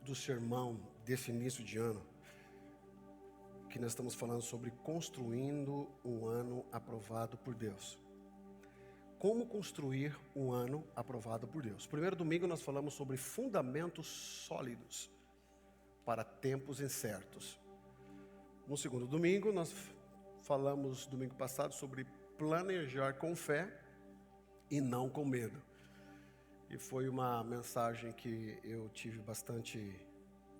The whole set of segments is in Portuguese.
do sermão desse início de ano, que nós estamos falando sobre construindo um ano aprovado por Deus. Como construir um ano aprovado por Deus? Primeiro domingo nós falamos sobre fundamentos sólidos para tempos incertos. No segundo domingo nós falamos domingo passado sobre planejar com fé e não com medo. E foi uma mensagem que eu tive bastante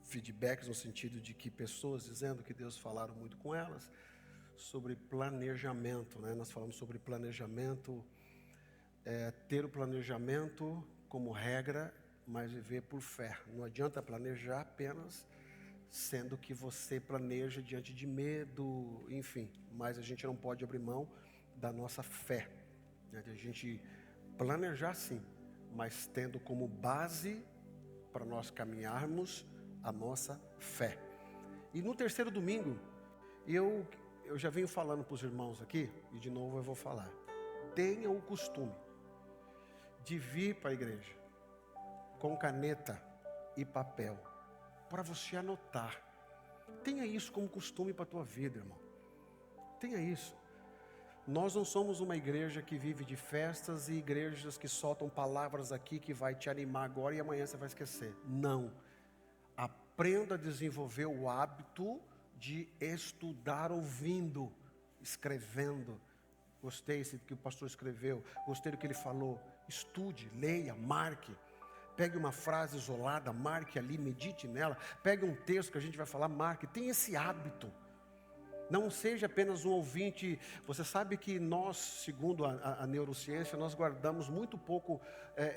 feedbacks no sentido de que pessoas dizendo que Deus falaram muito com elas sobre planejamento, né? Nós falamos sobre planejamento, ter o planejamento como regra, mas viver por fé. Não adianta planejar apenas sendo que você planeja diante de medo, enfim, mas a gente não pode abrir mão da nossa fé, né? De a gente planejar sim, mas tendo como base para nós caminharmos a nossa fé. E no terceiro domingo, eu já venho falando para os irmãos aqui, e de novo eu vou falar. Tenha o costume de vir para a igreja com caneta e papel, para você anotar. Tenha isso como costume para a tua vida, irmão. Tenha isso. Nós não somos uma igreja que vive de festas e igrejas que soltam palavras aqui que vai te animar agora e amanhã você vai esquecer. Não. Aprenda a desenvolver o hábito de estudar ouvindo, escrevendo. Gostei do que o pastor escreveu, gostei do que ele falou. Estude, leia, marque. Pegue uma frase isolada, marque ali, medite nela. Pegue um texto que a gente vai falar, marque. Tenha esse hábito. Não seja apenas um ouvinte. Você sabe que nós, segundo a neurociência, nós guardamos muito pouco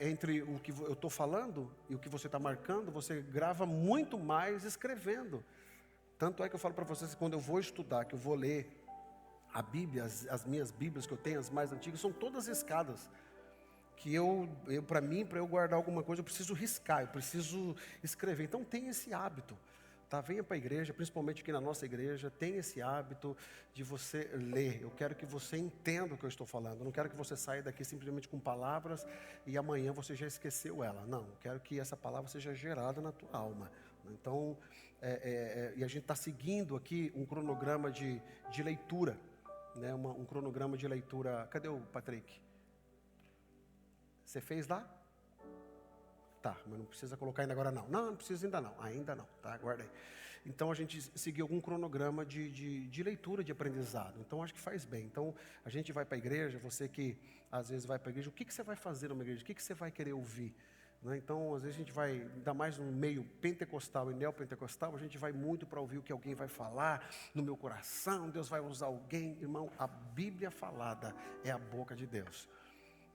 entre o que eu estou falando e o que você está marcando. Você grava muito mais escrevendo. Tanto é que eu falo para vocês que quando eu vou estudar, que eu vou ler a Bíblia, as minhas Bíblias que eu tenho, as mais antigas, são todas riscadas. Que para mim, para eu guardar alguma coisa, eu preciso riscar, eu preciso escrever. Então tenha esse hábito. Tá, venha para a igreja, principalmente aqui na nossa igreja, tenha esse hábito de você ler. Eu quero que você entenda o que eu estou falando. Eu não quero que você saia daqui simplesmente com palavras e amanhã você já esqueceu ela. Não, eu quero que essa palavra seja gerada na tua alma. Então, e a gente está seguindo aqui um cronograma de leitura, né? Um cronograma de leitura. Cadê o Patrick? Você fez lá? Tá, mas não precisa colocar ainda agora não. Não precisa ainda não, tá? Guarda aí. Então a gente seguiu algum cronograma de leitura, de aprendizado. Então acho que faz bem. Então a gente vai para a igreja, você que às vezes vai para a igreja, o que você vai fazer numa igreja? O que você vai querer ouvir? Né? Então às vezes a gente vai, ainda mais no meio pentecostal e neopentecostal, a gente vai muito para ouvir o que alguém vai falar no meu coração, Deus vai usar alguém. Irmão, a Bíblia falada é a boca de Deus.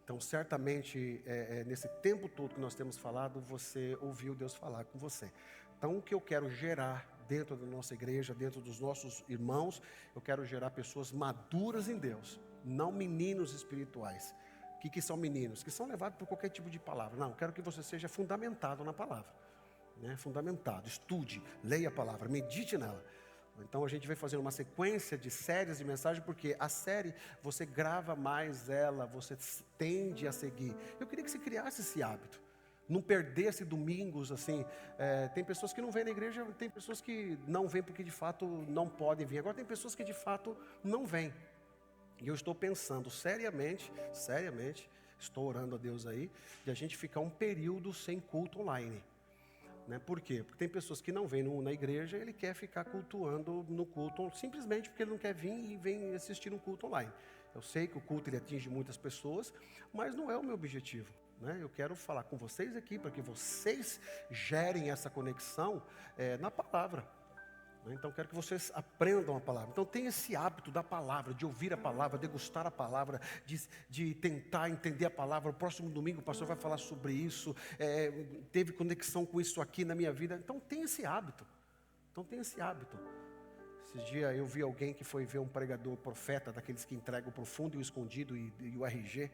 Então, certamente, nesse tempo todo que nós temos falado, você ouviu Deus falar com você. Então, o que eu quero gerar dentro da nossa igreja, dentro dos nossos irmãos, eu quero gerar pessoas maduras em Deus, não meninos espirituais. O que são meninos? Que são levados por qualquer tipo de palavra. Não, eu quero que você seja fundamentado na palavra. Né? Fundamentado, estude, leia a palavra, medite nela. Então a gente vai fazer uma sequência de séries de mensagens, porque a série, você grava mais ela, você tende a seguir. Eu queria que você criasse esse hábito, não perdesse domingos assim. Tem pessoas que não vêm na igreja, tem pessoas que não vêm porque de fato não podem vir. Agora tem pessoas que de fato não vêm. E eu estou pensando seriamente, estou orando a Deus aí, de a gente ficar um período sem culto online. Né? Por quê? Porque tem pessoas que não vêm na igreja, ele quer ficar cultuando no culto, simplesmente porque ele não quer vir e vem assistir um culto online. Eu sei que o culto ele atinge muitas pessoas, mas não é o meu objetivo. Né? Eu quero falar com vocês aqui, para que vocês gerem essa conexão na palavra. Então quero que vocês aprendam a palavra. Então tenha esse hábito da palavra, de ouvir a palavra, degustar a palavra, de tentar entender a palavra. O próximo domingo o pastor vai falar sobre isso. Teve conexão com isso aqui na minha vida. Então tenha esse hábito. Esses dias eu vi alguém que foi ver um pregador profeta, daqueles que entregam o profundo e o escondido e o RG.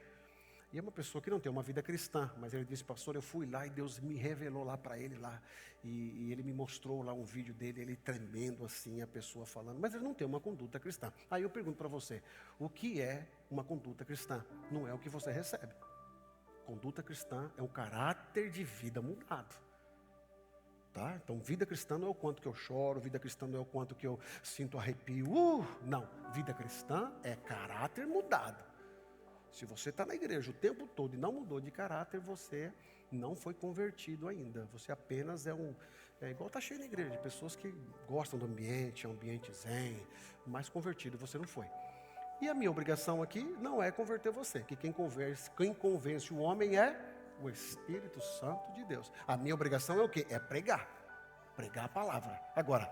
E é uma pessoa que não tem uma vida cristã, mas ele disse, pastor, eu fui lá e Deus me revelou lá para ele lá, e ele me mostrou lá um vídeo dele, ele tremendo assim, a pessoa falando, mas ele não tem uma conduta cristã. Aí eu pergunto para você, o que é uma conduta cristã? Não é o que você Conduta cristã é um caráter de vida mudado. Tá? Então, vida cristã não é o quanto que eu choro, vida cristã não é o quanto que eu sinto arrepio. Não, vida cristã é caráter mudado. Se você está na igreja o tempo todo e não mudou de caráter, você não foi convertido ainda. Você apenas é igual está cheio na igreja, de pessoas que gostam do ambiente, é um ambiente zen, mas convertido você não foi. E a minha obrigação aqui não é converter você, que quem convence o homem é o Espírito Santo de Deus. A minha obrigação é o quê? É pregar a palavra. Agora,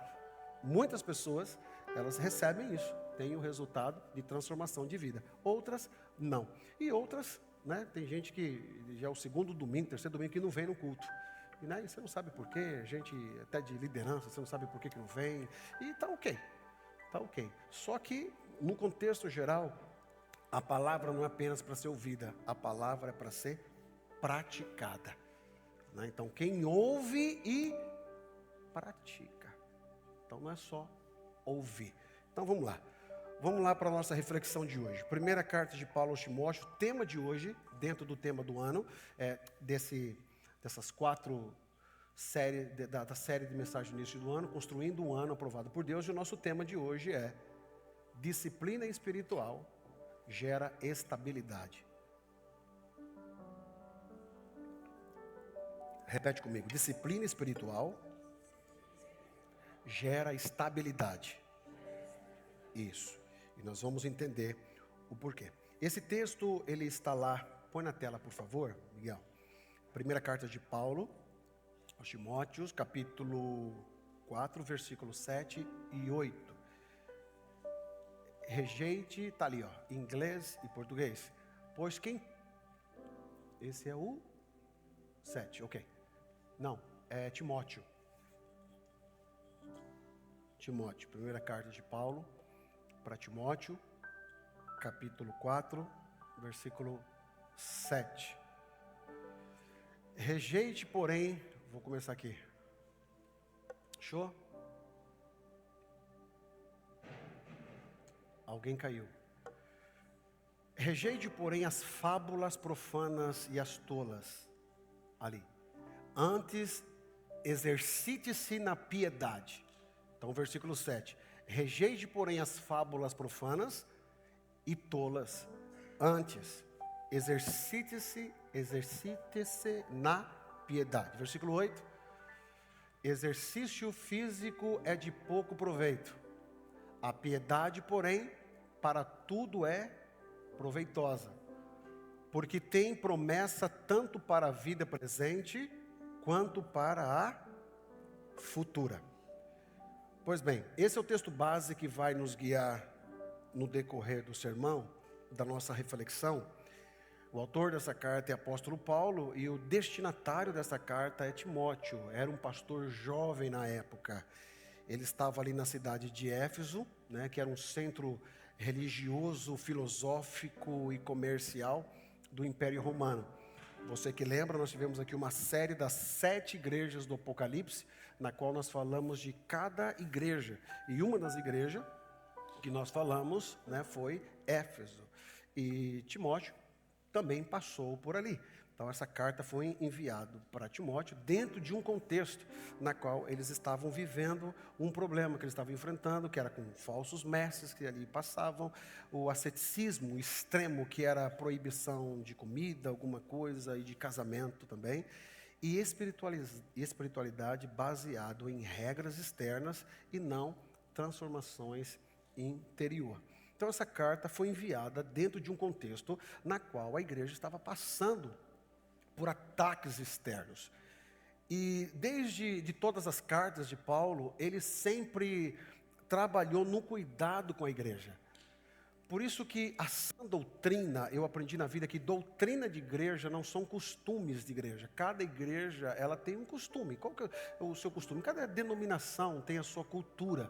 muitas pessoas, elas recebem isso, têm o resultado de transformação de vida. Outras, não. E outras, né, tem gente que já é o segundo domingo, terceiro domingo, que não vem no culto. E né, você não sabe por quê, gente até de liderança, você não sabe por que não vem. E tá ok. Só que, no contexto geral, a palavra não é apenas para ser ouvida, a palavra é para ser praticada. Né? Então, quem ouve e pratica. Então, não é só ouvir. Então, vamos lá. Vamos lá para a nossa reflexão de hoje. Primeira carta de Paulo aos Timóteo, tema de hoje, dentro do tema do ano, dessas 4 séries, da série de mensagens no início do ano, construindo um ano aprovado por Deus. E o nosso tema de hoje é: disciplina espiritual gera estabilidade. Repete comigo. Disciplina espiritual gera estabilidade. Isso. E nós vamos entender o porquê. Esse texto, ele está lá. Põe na tela, por favor, Miguel. Primeira carta de Paulo aos Timóteos, capítulo 4, versículos 7 e 8. Rejeite, está ali, ó, inglês e português. Pois quem... Esse é o 7, ok. Não, é Timóteo. Primeira carta de Paulo para Timóteo, capítulo 4, versículo 7. Rejeite, porém, vou começar aqui. Show? Alguém caiu. Rejeite, porém, as fábulas profanas e as tolas. Ali. Antes, exercite-se na piedade. Então, versículo 7. Rejeite, porém, as fábulas profanas e tolas. Antes, exercite-se na piedade. Versículo 8. Exercício físico é de pouco proveito. A piedade, porém, para tudo é proveitosa, porque tem promessa tanto para a vida presente quanto para a futura. Pois bem, esse é o texto base que vai nos guiar no decorrer do sermão, da nossa reflexão. O autor dessa carta é apóstolo Paulo e o destinatário dessa carta é Timóteo. Era um pastor jovem na época. Ele estava ali na cidade de Éfeso, né, que era um centro religioso, filosófico e comercial do Império Romano. Você que lembra, nós tivemos aqui uma série das 7 igrejas do Apocalipse, na qual nós falamos de cada igreja. E uma das igrejas que nós falamos, né, foi Éfeso. E Timóteo também passou por ali. Então essa carta foi enviada para Timóteo dentro de um contexto na qual eles estavam vivendo um problema que eles estavam enfrentando, que era com falsos mestres que ali passavam, o asceticismo extremo, que era a proibição de comida, alguma coisa, e de casamento também, e espiritualidade baseado em regras externas e não transformações interior. Então essa carta foi enviada dentro de um contexto na qual a igreja estava passando por ataques externos. E desde de todas as cartas de Paulo, ele sempre trabalhou no cuidado com a igreja. Por isso que a sã doutrina, eu aprendi na vida que doutrina de igreja não são costumes de igreja. Cada igreja, ela tem um costume. Qual que é o seu costume? Cada denominação tem a sua cultura.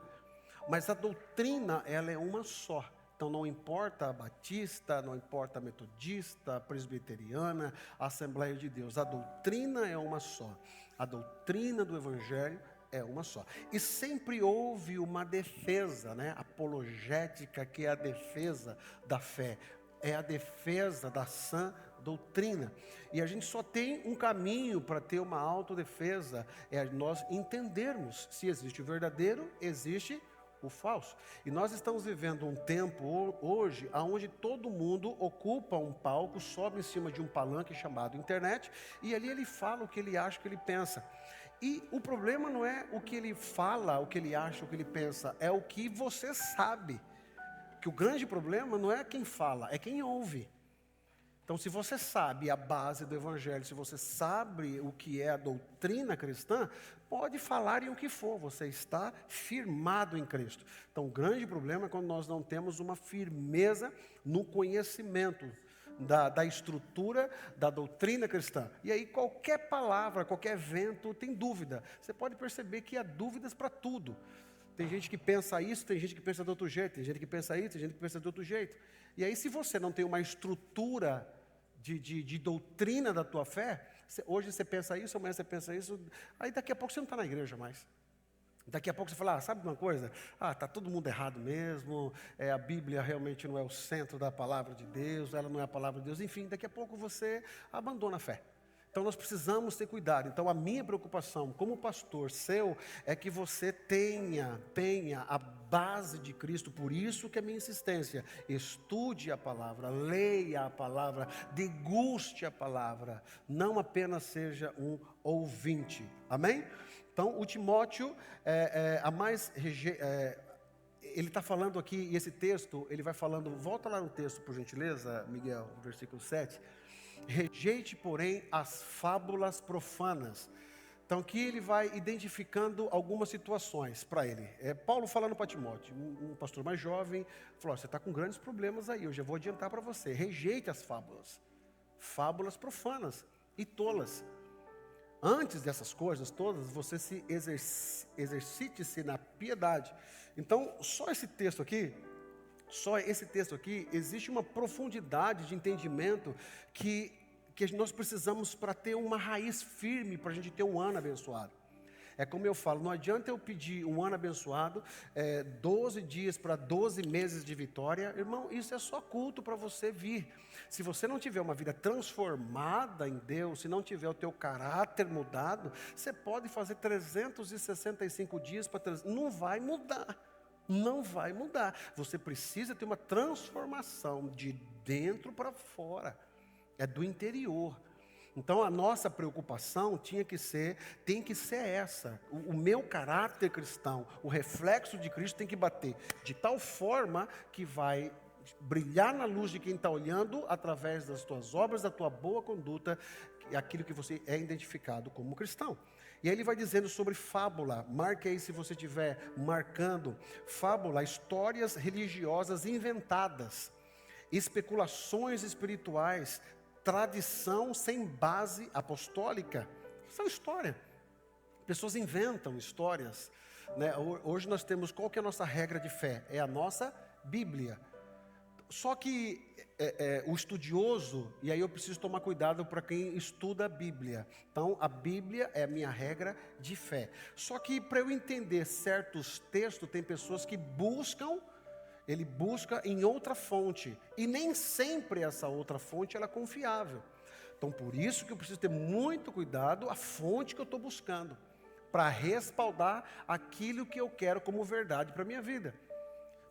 Mas a doutrina, ela é uma só. Então não importa a batista, não importa a metodista, a presbiteriana, a Assembleia de Deus. A doutrina é uma só. A doutrina do Evangelho é uma só. E sempre houve uma defesa, né, apologética, que é a defesa da fé. É a defesa da sã doutrina. E a gente só tem um caminho para ter uma autodefesa, é nós entendermos se existe o verdadeiro, existe o falso. E nós estamos vivendo um tempo hoje onde todo mundo ocupa um palco, sobe em cima de um palanque chamado internet, e ali ele fala o que ele acha, o que ele pensa. E o problema não é o que ele fala, o que ele acha, o que ele pensa, é o que você sabe. Que o grande problema não é quem fala, é quem ouve. Então, se você sabe a base do Evangelho, se você sabe o que é a doutrina cristã, pode falar em o que for, você está firmado em Cristo. Então, o grande problema é quando nós não temos uma firmeza no conhecimento da estrutura da doutrina cristã. E aí, qualquer palavra, qualquer vento, tem dúvida. Você pode perceber que há dúvidas para tudo. Tem gente que pensa isso, tem gente que pensa de outro jeito, tem gente que pensa isso, tem gente que pensa de outro jeito. E aí, se você não tem uma estrutura de doutrina da tua fé, hoje você pensa isso, amanhã você pensa isso, aí daqui a pouco você não está na igreja mais. Daqui a pouco você fala, sabe uma coisa? Está todo mundo errado mesmo, a Bíblia realmente não é o centro da palavra de Deus, ela não é a palavra de Deus, enfim, daqui a pouco você abandona a fé. Então nós precisamos ter cuidado. Então a minha preocupação como pastor seu é que você tenha a base de Cristo. Por isso que a minha insistência, estude a palavra, leia a palavra, deguste a palavra, não apenas seja um ouvinte. Amém? Então o Timóteo ele está falando aqui, e esse texto, ele vai falando, volta lá no texto por gentileza, Miguel, versículo 7. Rejeite, porém, as fábulas profanas. Então, aqui ele vai identificando algumas situações para ele. Paulo falando para Timóteo, um pastor mais jovem, falou, você está com grandes problemas aí, eu já vou adiantar para você. Rejeite as fábulas. Fábulas profanas e tolas. Antes dessas coisas todas, você se exercite-se na piedade. Então, só esse texto aqui, existe uma profundidade de entendimento que nós precisamos para ter uma raiz firme, para a gente ter um ano abençoado. É como eu falo, não adianta eu pedir um ano abençoado, 12 dias para 12 meses de vitória. Irmão, isso é só culto para você vir. Se você não tiver uma vida transformada em Deus, se não tiver o teu caráter mudado, você pode fazer 365 dias para não vai mudar. Não vai mudar. Você precisa ter uma transformação de dentro para fora. É do interior. Então a nossa preocupação tem que ser essa. O meu caráter cristão, o reflexo de Cristo tem que bater de tal forma que vai brilhar na luz de quem está olhando através das tuas obras, da tua boa conduta, aquilo que você é identificado como cristão. E aí ele vai dizendo sobre fábula, marque aí se você estiver marcando, fábula, histórias religiosas inventadas, especulações espirituais, tradição sem base apostólica. Isso é história. Pessoas inventam histórias, né? Hoje nós temos, qual que é a nossa regra de fé? É a nossa Bíblia. Só que o estudioso, e aí eu preciso tomar cuidado para quem estuda a Bíblia. Então, a Bíblia é a minha regra de fé. Só que para eu entender certos textos, tem pessoas que ele busca em outra fonte. E nem sempre essa outra fonte ela é confiável. Então, por isso que eu preciso ter muito cuidado a fonte que eu estou buscando, para respaldar aquilo que eu quero como verdade para a minha vida.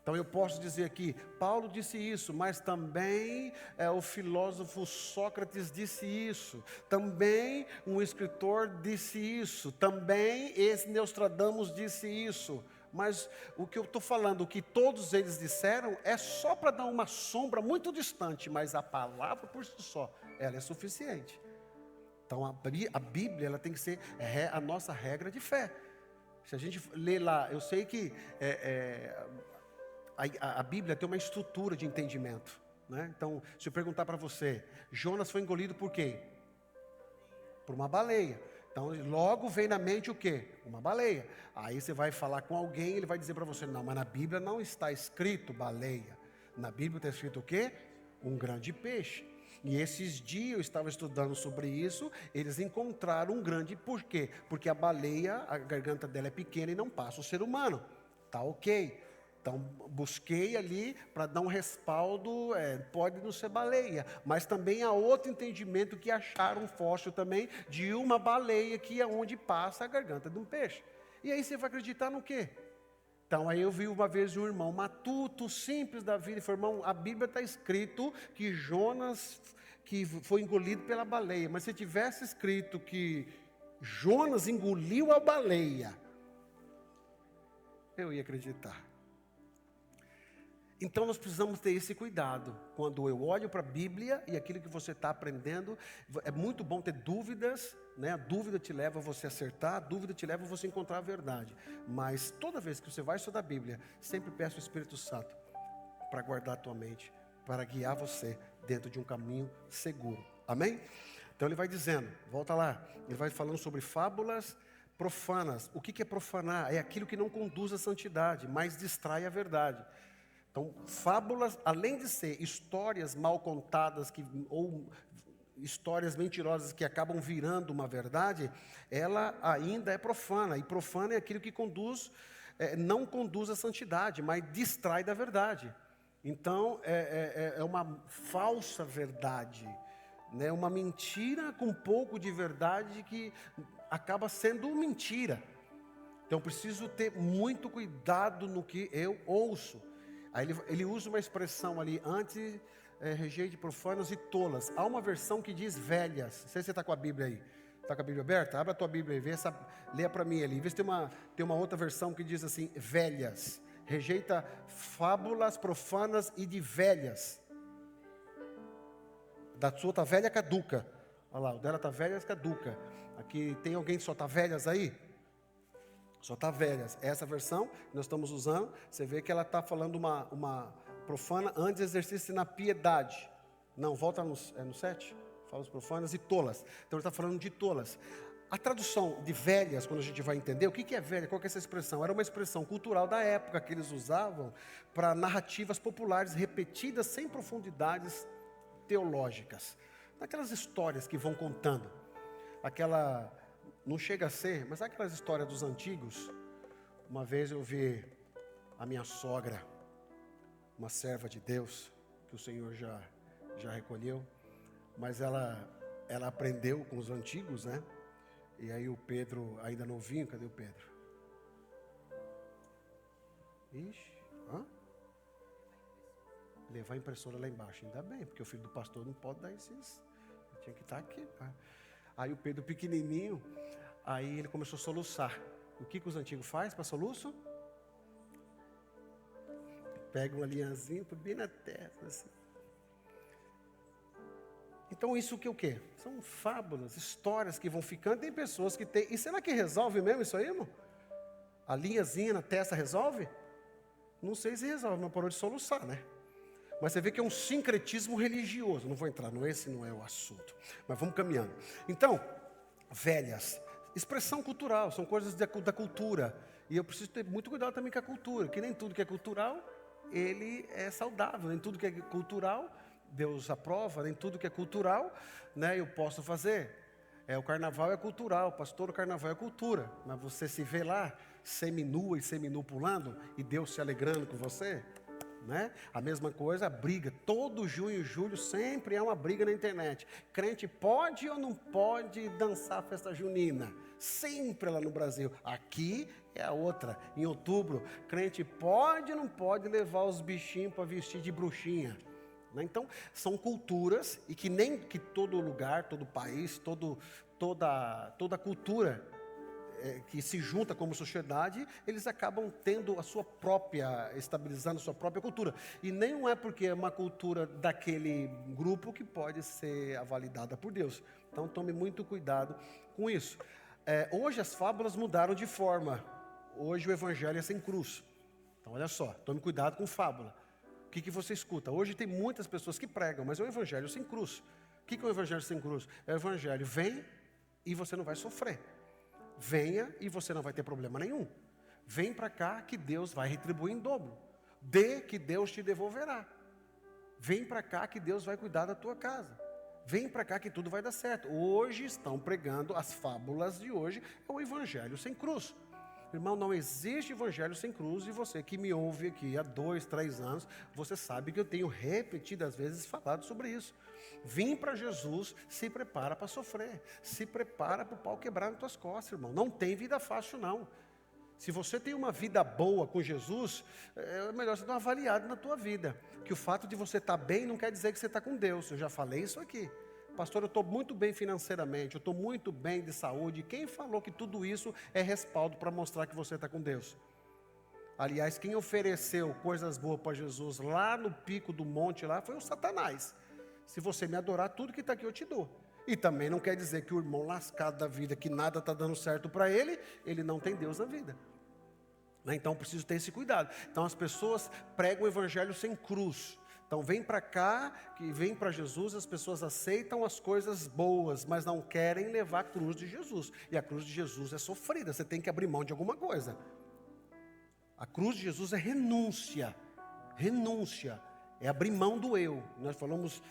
Então eu posso dizer aqui, Paulo disse isso, mas também o filósofo Sócrates disse isso, também um escritor disse isso, também esse Nostradamus disse isso. Mas o que eu estou falando, o que todos eles disseram, é só para dar uma sombra muito distante, mas a palavra por si só, ela é suficiente. Então a Bíblia ela tem que ser a nossa regra de fé. Se a gente ler lá, eu sei que a Bíblia tem uma estrutura de entendimento, né? Então, se eu perguntar para você, Jonas foi engolido por quê? Por uma baleia. Então, logo vem na mente o quê? Uma baleia. Aí você vai falar com alguém, ele vai dizer para você, não, mas na Bíblia não está escrito baleia. Na Bíblia está escrito o quê? Um grande peixe. E esses dias eu estava estudando sobre isso, eles encontraram um grande, por quê? Porque a baleia, a garganta dela é pequena e não passa o ser humano. Tá ok. Então, busquei ali para dar um respaldo, pode não ser baleia, mas também há outro entendimento que acharam um fóssil também de uma baleia que é onde passa a garganta de um peixe. E aí você vai acreditar no quê? Então, aí eu vi uma vez um irmão matuto, simples da vida, e falou: irmão, a Bíblia está escrito que Jonas que foi engolido pela baleia, mas se tivesse escrito que Jonas engoliu a baleia, eu ia acreditar. Então nós precisamos ter esse cuidado. Quando eu olho para a Bíblia e aquilo que você está aprendendo, é muito bom ter dúvidas, né? A dúvida te leva a você acertar, a dúvida te leva a você encontrar a verdade. Mas toda vez que você vai estudar a Bíblia, sempre peça o Espírito Santo para guardar a tua mente, para guiar você dentro de um caminho seguro. Amém? Então ele vai dizendo, volta lá, ele vai falando sobre fábulas profanas. O que é profanar? É aquilo que não conduz à santidade, mas distrai a verdade. Então, fábulas, além de ser histórias mal contadas ou histórias mentirosas que acabam virando uma verdade, ela ainda é profana. E profana é aquilo que não conduz à santidade, mas distrai da verdade. Então, é uma falsa verdade, né? Uma mentira com um pouco de verdade que acaba sendo mentira. Então, preciso ter muito cuidado no que eu ouço. Aí ele usa uma expressão ali, antes rejeite profanas e tolas. Há uma versão que diz velhas. Não sei se você está com a Bíblia aí. Está com a Bíblia aberta? Abra a tua Bíblia aí, leia para mim ali. Vê se tem uma outra versão que diz assim, velhas. Rejeita fábulas profanas e de velhas. Da sua está velha caduca. Olha lá, o dela está velha caduca. Aqui tem alguém que só está velhas aí? Só está velhas. Essa versão que nós estamos usando, você vê que ela está falando uma profana antes exercício na piedade. Não, volta no 7. Fala os profanas e tolas. Então ele está falando de tolas. A tradução de velhas, quando a gente vai entender, o que é velha? Qual que é essa expressão? Era uma expressão cultural da época que eles usavam para narrativas populares repetidas sem profundidades teológicas. Aquelas histórias que vão contando. Não chega a ser, mas aquelas histórias dos antigos. Uma vez eu vi a minha sogra, uma serva de Deus, que o Senhor já recolheu, mas ela aprendeu com os antigos, né? E aí o Pedro, ainda novinho, cadê o Pedro? Ixi, levar a impressora lá embaixo, ainda bem, porque o filho do pastor não pode dar esses, tinha que estar aqui, tá? Aí o Pedro pequenininho, aí ele começou a soluçar. O que os antigos fazem para soluço? Pega uma linhazinha, bem na testa, assim. Então isso que o quê? São fábulas, histórias que vão ficando. Tem pessoas que têm... E será que resolve mesmo isso aí, irmão? A linhazinha na testa resolve? Não sei se resolve, mas parou de soluçar, né? Mas você vê que é um sincretismo religioso. Não vou entrar, esse não é o assunto. Mas vamos caminhando. Então, velhas, expressão cultural, são coisas da cultura. E eu preciso ter muito cuidado também com a cultura, que nem tudo que é cultural, ele é saudável. Nem tudo que é cultural, Deus aprova. Nem tudo que é cultural, né, eu posso fazer. O carnaval é cultural, pastor, o carnaval é cultura. Mas você se vê lá, seminua e seminu pulando, e Deus se alegrando com você... Né? A mesma coisa, a briga, todo junho e julho sempre há uma briga na internet. Crente pode ou não pode dançar a festa junina? Sempre lá no Brasil. Aqui é a outra, em outubro, crente pode ou não pode levar os bichinhos para vestir de bruxinha? Né? Então, são culturas, e que nem que todo lugar, todo país, toda cultura que se junta como sociedade, eles acabam tendo a sua própria, estabilizando a sua própria cultura. E nem não é porque é uma cultura daquele grupo que pode ser validada por Deus. Então tome muito cuidado com isso. Hoje as fábulas mudaram de forma. Hoje o evangelho é sem cruz. Então olha só, tome cuidado com fábula. O que você escuta? Hoje tem muitas pessoas que pregam, mas é o evangelho sem cruz. O que é o evangelho sem cruz? É o evangelho, vem e você não vai sofrer. Venha e você não vai ter problema nenhum. Vem para cá que Deus vai retribuir em dobro. Dê que Deus te devolverá. Vem para cá que Deus vai cuidar da tua casa. Vem para cá que tudo vai dar certo. Hoje estão pregando as fábulas de hoje, é o evangelho sem cruz. Irmão, não existe evangelho sem cruz, e você que me ouve aqui há 2, 3 anos, você sabe que eu tenho repetidas vezes falado sobre isso. Vim para Jesus, se prepara para sofrer, se prepara para o pau quebrar nas tuas costas, irmão. Não tem vida fácil, não. Se você tem uma vida boa com Jesus, é melhor você dar uma avaliada na tua vida. Que o fato de você estar bem não quer dizer que você está com Deus. Eu já falei isso aqui. Pastor, eu estou muito bem financeiramente, eu estou muito bem de saúde. Quem falou que tudo isso é respaldo para mostrar que você está com Deus? Aliás, quem ofereceu coisas boas para Jesus lá no pico do monte lá foi o Satanás. Se você me adorar, tudo que está aqui eu te dou. E também não quer dizer que o irmão lascado da vida, que nada está dando certo para ele, ele não tem Deus na vida. Então preciso ter esse cuidado. Então as pessoas pregam o evangelho sem cruz. Então vem para cá, que vem para Jesus, as pessoas aceitam as coisas boas, mas não querem levar a cruz de Jesus. E a cruz de Jesus é sofrida, você tem que abrir mão de alguma coisa. A cruz de Jesus é renúncia. Renúncia. É abrir mão do eu. Nós falamos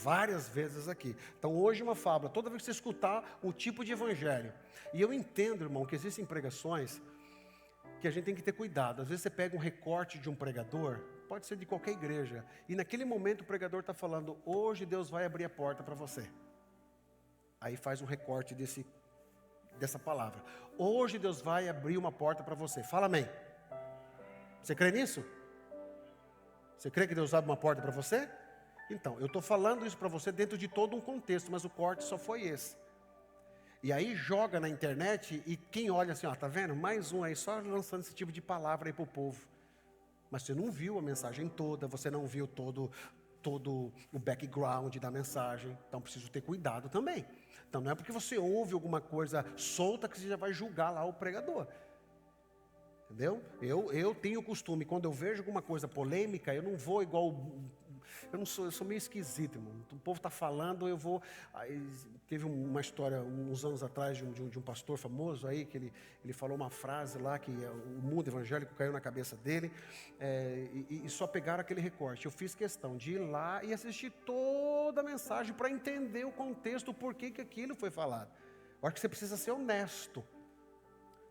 várias vezes aqui. Então hoje uma fábula, toda vez que você escutar um tipo de evangelho. E eu entendo, irmão, que existem pregações que a gente tem que ter cuidado. Às vezes você pega um recorte de um pregador, pode ser de qualquer igreja, e naquele momento o pregador está falando, hoje Deus vai abrir a porta para você. Aí faz um recorte dessa palavra. Hoje Deus vai abrir uma porta para você. Fala amém. Você crê nisso? Você crê que Deus abre uma porta para você? Então, eu estou falando isso para você dentro de todo um contexto, mas o corte só foi esse. E aí joga na internet e quem olha assim, ó, tá vendo? Mais um aí só lançando esse tipo de palavra aí para o povo. Mas você não viu a mensagem toda, você não viu todo o background da mensagem. Então preciso ter cuidado também. Então não é porque você ouve alguma coisa solta que você já vai julgar lá o pregador. Entendeu? Eu tenho o costume, quando eu vejo alguma coisa polêmica, eu não vou igual... Eu sou meio esquisito, irmão. O povo está falando, eu vou... Aí, teve uma história, uns anos atrás, de um pastor famoso aí, que ele falou uma frase lá, que o mundo evangélico caiu na cabeça dele, e só pegaram aquele recorte. Eu fiz questão de ir lá e assistir toda a mensagem para entender o contexto, o porquê que aquilo foi falado. Eu acho que você precisa ser honesto.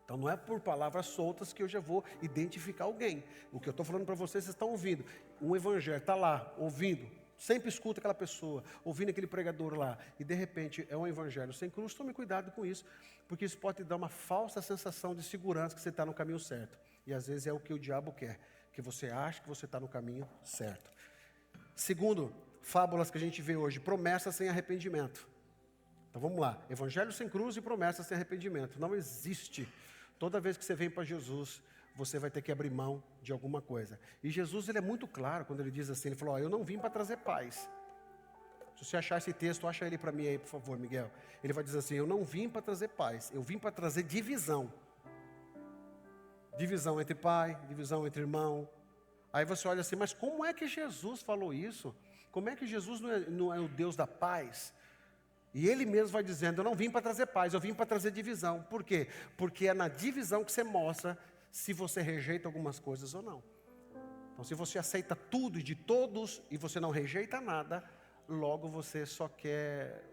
Então não é por palavras soltas que eu já vou identificar alguém. O que eu estou falando para vocês estão ouvindo. Um evangelho está lá, ouvindo. Sempre escuta aquela pessoa, ouvindo aquele pregador lá. E de repente é um evangelho sem cruz. Tome cuidado com isso. Porque isso pode te dar uma falsa sensação de segurança que você está no caminho certo. E às vezes é o que o diabo quer. Que você acha que você está no caminho certo. Segundo, fábulas que a gente vê hoje. Promessas sem arrependimento. Então vamos lá. Evangelho sem cruz e promessas sem arrependimento. Não existe. Toda vez que você vem para Jesus, você vai ter que abrir mão de alguma coisa. E Jesus, ele é muito claro quando ele diz assim, ele falou, eu não vim para trazer paz. Se você achar esse texto, acha ele para mim aí, por favor, Miguel. Ele vai dizer assim, eu não vim para trazer paz, eu vim para trazer divisão. Divisão entre pai, divisão entre irmão. Aí você olha assim, mas como é que Jesus falou isso? Como é que Jesus não é o Deus da paz? E ele mesmo vai dizendo, eu não vim para trazer paz, eu vim para trazer divisão. Por quê? Porque é na divisão que você mostra se você rejeita algumas coisas ou não. Então se você aceita tudo e de todos e você não rejeita nada, logo você só quer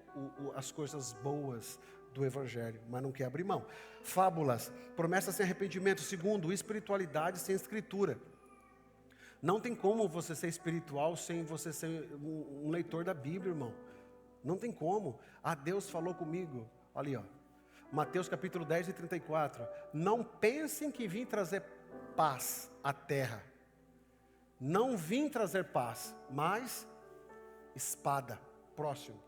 as coisas boas do evangelho, mas não quer abrir mão. Fábulas, promessas sem arrependimento. Segundo, espiritualidade sem escritura. Não tem como você ser espiritual sem você ser um leitor da Bíblia, irmão. Não tem como. Deus falou comigo. Olha ali, ó. Mateus capítulo 10 e 34. Não pensem que vim trazer paz à terra. Não vim trazer paz, mas espada. Próximo.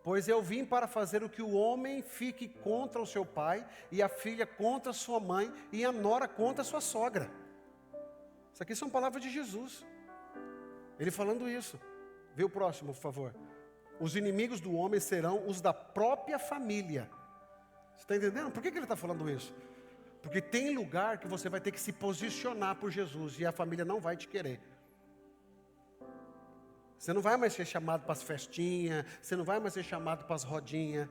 Pois eu vim para fazer o que o homem fique contra o seu pai, e a filha contra a sua mãe, e a nora contra a sua sogra. Isso aqui são palavras de Jesus. Ele falando isso. Vê o próximo, por favor. Os inimigos do homem serão os da própria família. Você está entendendo? Por que ele está falando isso? Porque tem lugar que você vai ter que se posicionar por Jesus e a família não vai te querer. Você não vai mais ser chamado para as festinhas, você não vai mais ser chamado para as rodinhas.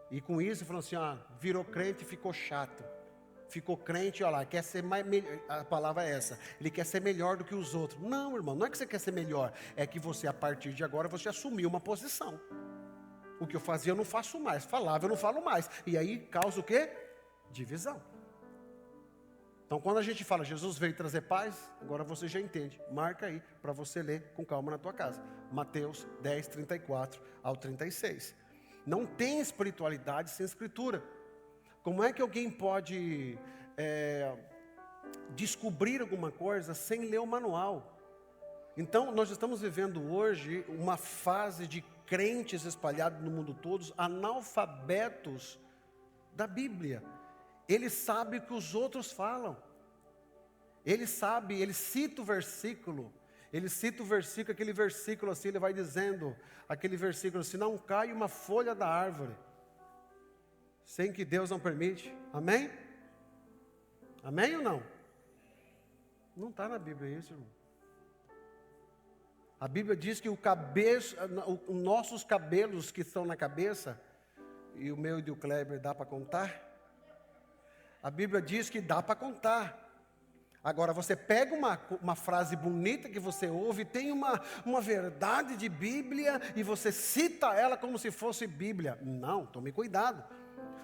E com isso, falando assim, virou crente e ficou chato. Ficou crente, olha lá, quer ser mais, a palavra é essa, ele quer ser melhor do que os outros. Não, irmão, não é que você quer ser melhor, é que você, a partir de agora, você assumiu uma posição. O que eu fazia eu não faço mais, falava eu não falo mais. E aí causa o quê? Divisão. Então, quando a gente fala Jesus veio trazer paz, agora você já entende. Marca aí para você ler com calma na tua casa. Mateus 10, 34 ao 36. Não tem espiritualidade sem escritura. Como é que alguém pode descobrir alguma coisa sem ler o manual? Então, nós estamos vivendo hoje uma fase de crentes espalhados no mundo todo, analfabetos da Bíblia. Ele sabe o que os outros falam. Ele sabe, ele cita o versículo. Ele cita o versículo, aquele versículo assim, ele vai dizendo, aquele versículo assim, não cai uma folha da árvore, sem que Deus não permite. Amém? Amém ou não? Não está na Bíblia isso, irmão. A Bíblia diz que os nossos cabelos que estão na cabeça, e o meu e do Kleber dá para contar? A Bíblia diz que dá para contar. Agora você pega uma frase bonita que você ouve, tem uma verdade de Bíblia e você cita ela como se fosse Bíblia. Não, tome cuidado.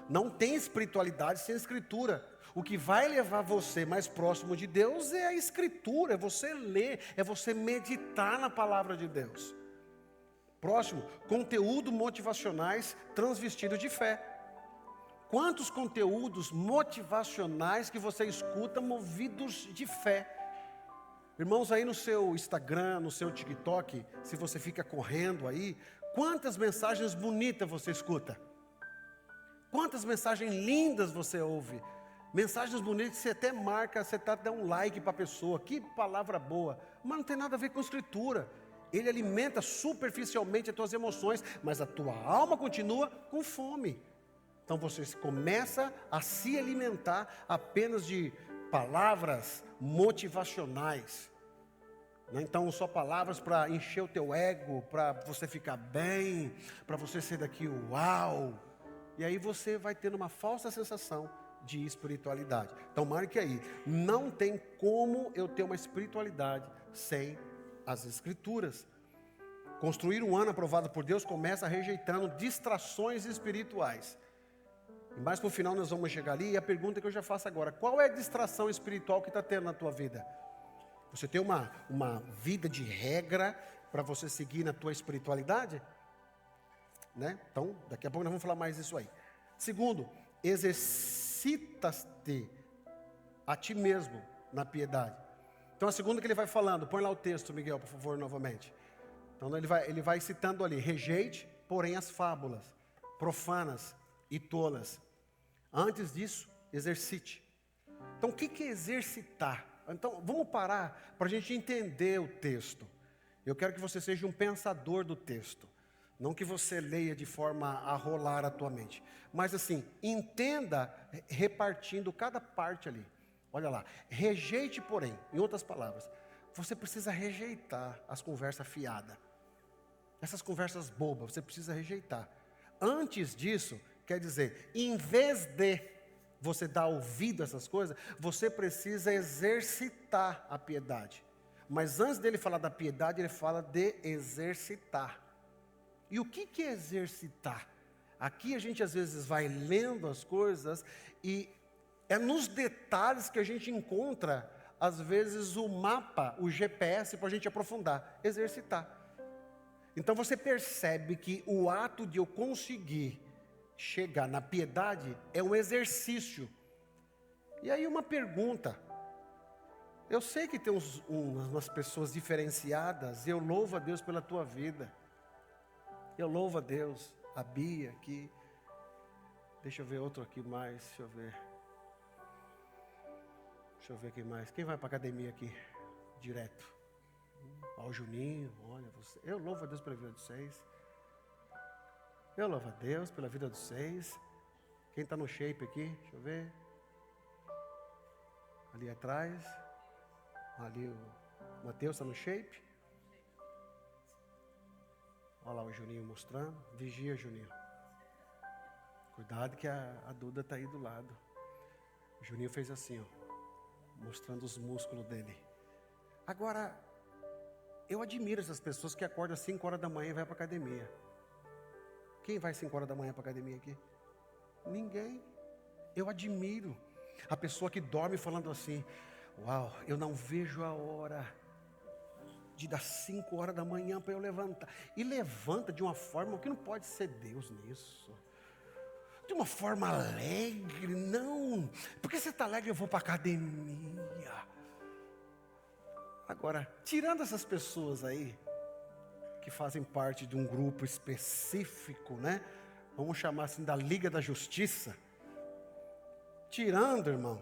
Não tem espiritualidade sem escritura. O que vai levar você mais próximo de Deus é a escritura, é você ler, é você meditar na palavra de Deus. Próximo, conteúdo motivacionais transvestidos de fé. Quantos conteúdos motivacionais que você escuta movidos de fé? Irmãos, aí no seu Instagram, no seu TikTok, se você fica correndo aí, quantas mensagens bonitas você escuta? Quantas mensagens lindas você ouve? Mensagens bonitas que você até marca, você até dá um like para a pessoa. Que palavra boa. Mas não tem nada a ver com escritura. Ele alimenta superficialmente as tuas emoções, mas a tua alma continua com fome. Então você começa a se alimentar apenas de palavras motivacionais. Então só palavras para encher o teu ego, para você ficar bem, para você ser daqui uau. E aí você vai tendo uma falsa sensação de espiritualidade. Então marque aí, não tem como eu ter uma espiritualidade sem as escrituras. Construir um ano aprovado por Deus começa rejeitando distrações espirituais. E mais para o final nós vamos chegar ali, e a pergunta que eu já faço agora, qual é a distração espiritual que está tendo na tua vida? Você tem uma vida de regra para você seguir na tua espiritualidade? Né? Então, daqui a pouco nós vamos falar mais disso aí. Segundo, exercita-te a ti mesmo na piedade. Então, a segunda que ele vai falando, põe lá o texto, Miguel, por favor, novamente. Então, ele vai citando ali, rejeite, porém, as fábulas profanas e tolas. Antes disso, exercite. Então, o que é exercitar? Então, vamos parar para a gente entender o texto. Eu quero que você seja um pensador do texto. Não que você leia de forma a rolar a tua mente. Mas assim, entenda repartindo cada parte ali. Olha lá, rejeite, porém, em outras palavras, você precisa rejeitar as conversas fiadas. Essas conversas bobas, você precisa rejeitar. Antes disso, quer dizer, em vez de você dar ouvido a essas coisas, você precisa exercitar a piedade. Mas antes dele falar da piedade, ele fala de exercitar. E o que é exercitar? Aqui a gente às vezes vai lendo as coisas e é nos detalhes que a gente encontra, às vezes, o mapa, o GPS para a gente aprofundar. Exercitar. Então você percebe que o ato de eu conseguir chegar na piedade é um exercício. E aí uma pergunta. Eu sei que tem umas pessoas diferenciadas, eu louvo a Deus pela tua vida. Eu louvo a Deus, a Bia aqui. Deixa eu ver outro aqui mais, deixa eu ver quem mais. Quem vai para a academia aqui, direto? Ó, o Juninho, olha você. Eu louvo a Deus pela vida de vocês. Eu louvo a Deus pela vida de vocês. Quem está no shape aqui, deixa eu ver. Ali atrás. Ali o Mateus está no shape. Olha lá o Juninho mostrando. Vigia, Juninho. Cuidado que a Duda está aí do lado. O Juninho fez assim, ó, mostrando os músculos dele. Agora, eu admiro essas pessoas que acordam às 5 horas da manhã e vai para a academia. Quem vai às 5 horas da manhã para a academia aqui? Ninguém. Eu admiro a pessoa que dorme falando assim: uau, eu não vejo a hora de dar 5 horas da manhã para eu levantar. E levanta de uma forma que não pode ser Deus nisso. De uma forma alegre, não. Porque você está alegre, eu vou para a academia. Agora, tirando essas pessoas aí, que fazem parte de um grupo específico, né? Vamos chamar assim da Liga da Justiça. Tirando, irmão,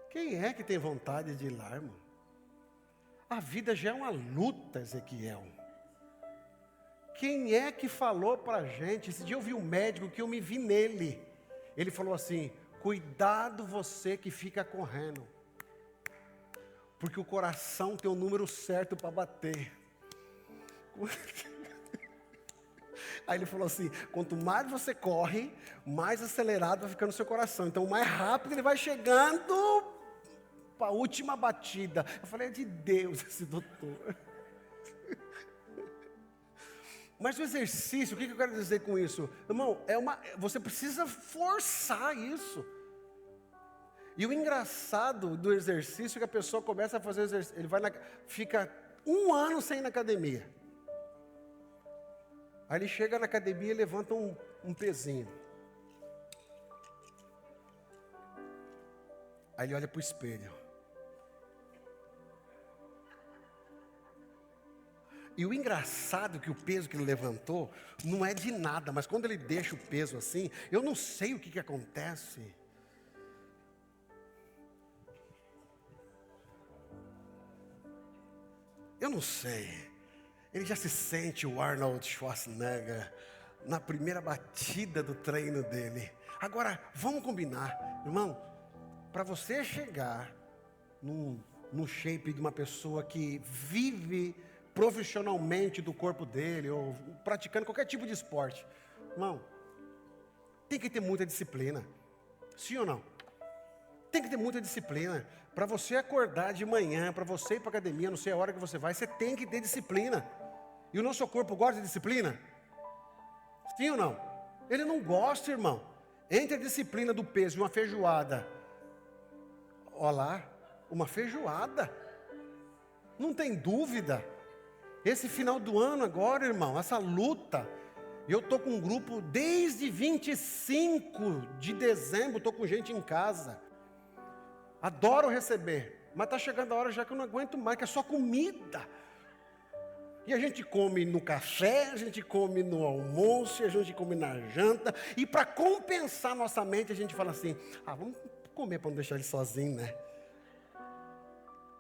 quem é que tem vontade de ir lá, irmão? A vida já é uma luta, Ezequiel. Quem é que falou pra gente? Esse dia eu vi um médico que eu me vi nele. Ele falou assim: cuidado você que fica correndo, porque o coração tem o número certo para bater. Aí ele falou assim: quanto mais você corre, mais acelerado vai ficando o seu coração. Então, mais rápido ele vai chegando para a última batida. Eu falei: é de Deus esse doutor. Mas o exercício, o que eu quero dizer com isso? Irmão, você precisa forçar isso. E o engraçado do exercício é que a pessoa começa a fazer o exercício, fica 1 ano sem ir na academia. Aí ele chega na academia e levanta um pezinho. Aí ele olha para o espelho. E o engraçado é que o peso que ele levantou não é de nada, mas quando ele deixa o peso assim, eu não sei o que acontece. Eu não sei. Ele já se sente o Arnold Schwarzenegger na primeira batida do treino dele. Agora, vamos combinar, irmão, para você chegar no shape de uma pessoa que vive profissionalmente do corpo dele, ou praticando qualquer tipo de esporte, irmão, tem que ter muita disciplina. Sim ou não? Tem que ter muita disciplina. Para você acordar de manhã, para você ir para a academia, não sei a hora que você vai, você tem que ter disciplina. E o nosso corpo gosta de disciplina? Sim ou não? Ele não gosta, irmão. Entre a disciplina do peso e uma feijoada, olha lá, uma feijoada, não tem dúvida. Esse final do ano agora, irmão, essa luta, eu estou com um grupo desde 25 de dezembro, estou com gente em casa. Adoro receber, mas está chegando a hora já que eu não aguento mais, que é só comida. E a gente come no café, a gente come no almoço, a gente come na janta. E para compensar nossa mente, a gente fala assim: vamos comer para não deixar ele sozinho, né?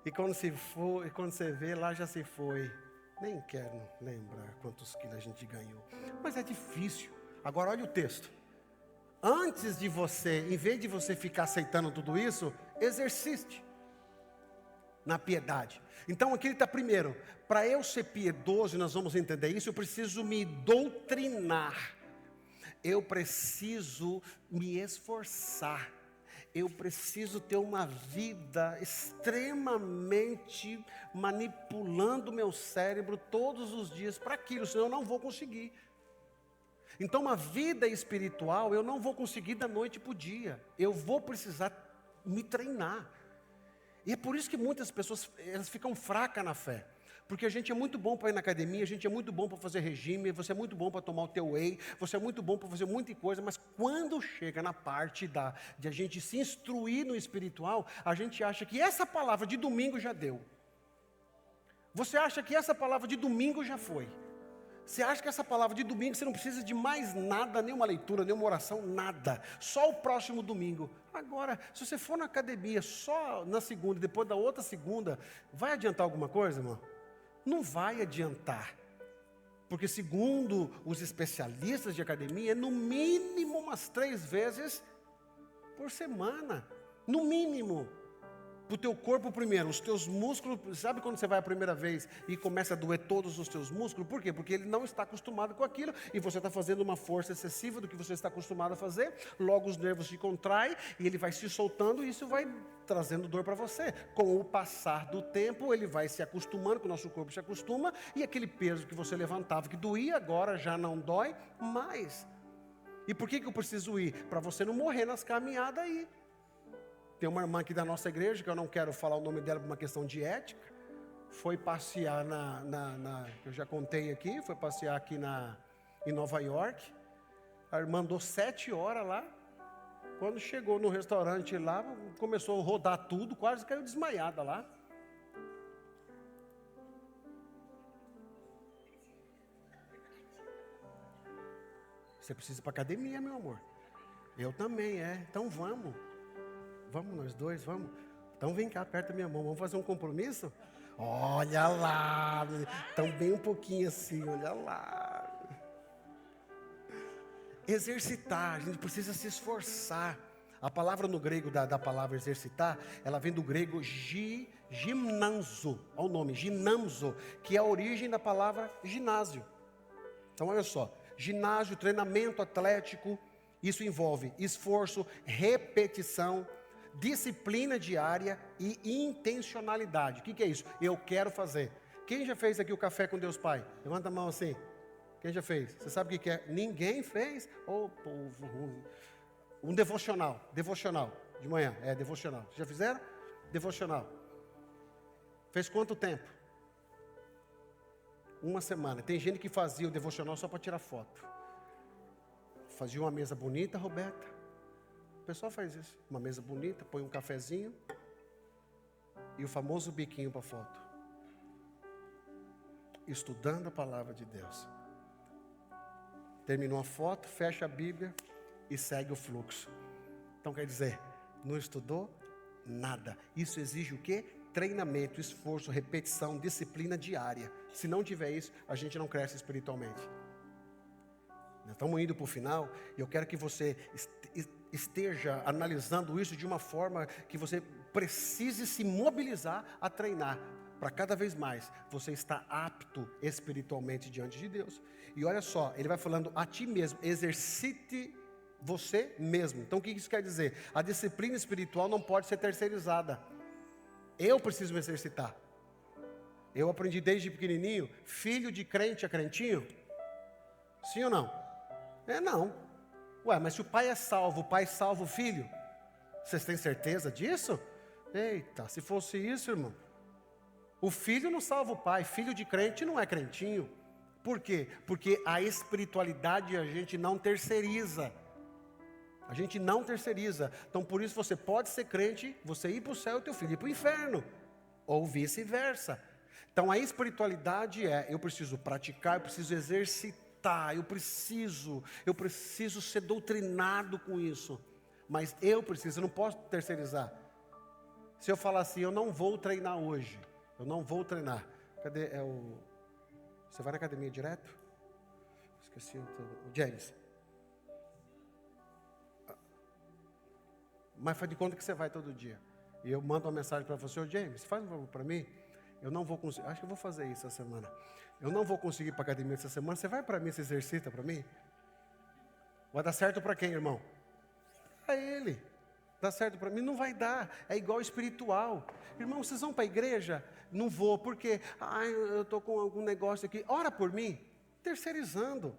E quando você vê, lá já se foi. Nem quero lembrar quantos quilos a gente ganhou. Mas é difícil. Agora olha o texto. Antes de você, em vez de você ficar aceitando tudo isso, exercite na piedade. Então aqui ele está primeiro. Para eu ser piedoso, e nós vamos entender isso, eu preciso me doutrinar. Eu preciso me esforçar. Eu preciso ter uma vida extremamente manipulando o meu cérebro todos os dias para aquilo, senão eu não vou conseguir. Então uma vida espiritual eu não vou conseguir da noite para o dia. Eu vou precisar me treinar. E é por isso que muitas pessoas elas ficam fracas na fé. Porque a gente é muito bom para ir na academia, a gente é muito bom para fazer regime, você é muito bom para tomar o teu whey, você é muito bom para fazer muita coisa, mas quando chega na parte de a gente se instruir no espiritual, a gente acha que essa palavra de domingo já deu. Você acha que essa palavra de domingo já foi. Você acha que essa palavra de domingo você não precisa de mais nada, nenhuma leitura, nenhuma oração, nada. Só o próximo domingo. Agora, se você for na academia só na segunda e depois da outra segunda, vai adiantar alguma coisa, irmão? Não vai adiantar. Porque segundo os especialistas de academia, é no mínimo umas 3 vezes por semana. No mínimo. Para o teu corpo primeiro, os teus músculos, sabe quando você vai a primeira vez e começa a doer todos os teus músculos? Por quê? Porque ele não está acostumado com aquilo e você está fazendo uma força excessiva do que você está acostumado a fazer, logo os nervos se contraem e ele vai se soltando e isso vai trazendo dor para você. Com o passar do tempo, ele vai se acostumando, que o nosso corpo se acostuma e aquele peso que você levantava que doía, agora já não dói mais. E por que eu preciso ir? Para você não morrer nas caminhadas aí. Tem uma irmã aqui da nossa igreja, que eu não quero falar o nome dela por uma questão de ética, foi passear eu já contei aqui, foi passear aqui em Nova York. A irmã andou 7 horas lá. Quando chegou no restaurante lá, começou a rodar tudo, quase caiu desmaiada lá. Você precisa ir para academia, meu amor. Eu também, Então vamos. Vamos nós dois, vamos. Então vem cá, aperta minha mão. Vamos fazer um compromisso? Olha lá. Então bem um pouquinho assim, olha lá. Exercitar, a gente precisa se esforçar. A palavra no grego da palavra exercitar, ela vem do grego gimnanzo. Olha o nome, ginamzo, que é a origem da palavra ginásio. Então olha só, ginásio, treinamento atlético, isso envolve esforço, repetição, disciplina diária e intencionalidade. O que é isso? Eu quero fazer. Quem já fez aqui o café com Deus Pai? Levanta a mão assim. Quem já fez? Você sabe o que é? Ninguém fez? Ô, povo ruim. Um devocional de manhã, devocional. Já fizeram? Devocional. Fez quanto tempo? 1 semana. Tem gente que fazia o devocional só para tirar foto. Fazia uma mesa bonita, Roberta. O pessoal faz isso. Uma mesa bonita, põe um cafezinho e o famoso biquinho para foto. Estudando a palavra de Deus. Terminou a foto, fecha a Bíblia e segue o fluxo. Então quer dizer, não estudou nada. Isso exige o quê? Treinamento, esforço, repetição, disciplina diária. Se não tiver isso, a gente não cresce espiritualmente. Estamos indo para o final e eu quero que você esteja analisando isso de uma forma que você precise se mobilizar a treinar, para cada vez mais você estar apto espiritualmente diante de Deus. E olha só, ele vai falando a ti mesmo, exercite você mesmo. Então o que isso quer dizer? A disciplina espiritual não pode ser terceirizada. Eu preciso me exercitar. Eu aprendi desde pequenininho, filho de crente é crentinho? Sim ou não? Não. Ué, mas se o pai é salvo, o pai salva o filho? Vocês têm certeza disso? Eita, se fosse isso, irmão. O filho não salva o pai, filho de crente não é crentinho. Por quê? Porque a espiritualidade a gente não terceiriza. A gente não terceiriza. Então por isso você pode ser crente, você ir para o céu e teu filho ir para o inferno. Ou vice-versa. Então a espiritualidade eu preciso praticar, eu preciso exercitar, eu preciso ser doutrinado com isso. Mas eu não posso terceirizar. Se eu falar assim, eu não vou treinar hoje, eu não vou treinar. Cadê? Você vai na academia direto? Esqueci o James. Mas faz de conta que você vai todo dia. E eu mando uma mensagem para você, James, faz um favor para mim. Eu não vou conseguir, acho que eu vou fazer isso essa semana. Eu não vou conseguir ir para a academia essa semana. Você vai para mim, se exercita para mim? Vai dar certo para quem, irmão? Para ele. Dá certo para mim? Não vai dar. É igual espiritual. Irmão, vocês vão para a igreja? Não vou, porque eu estou com algum negócio aqui. Ora por mim. Terceirizando.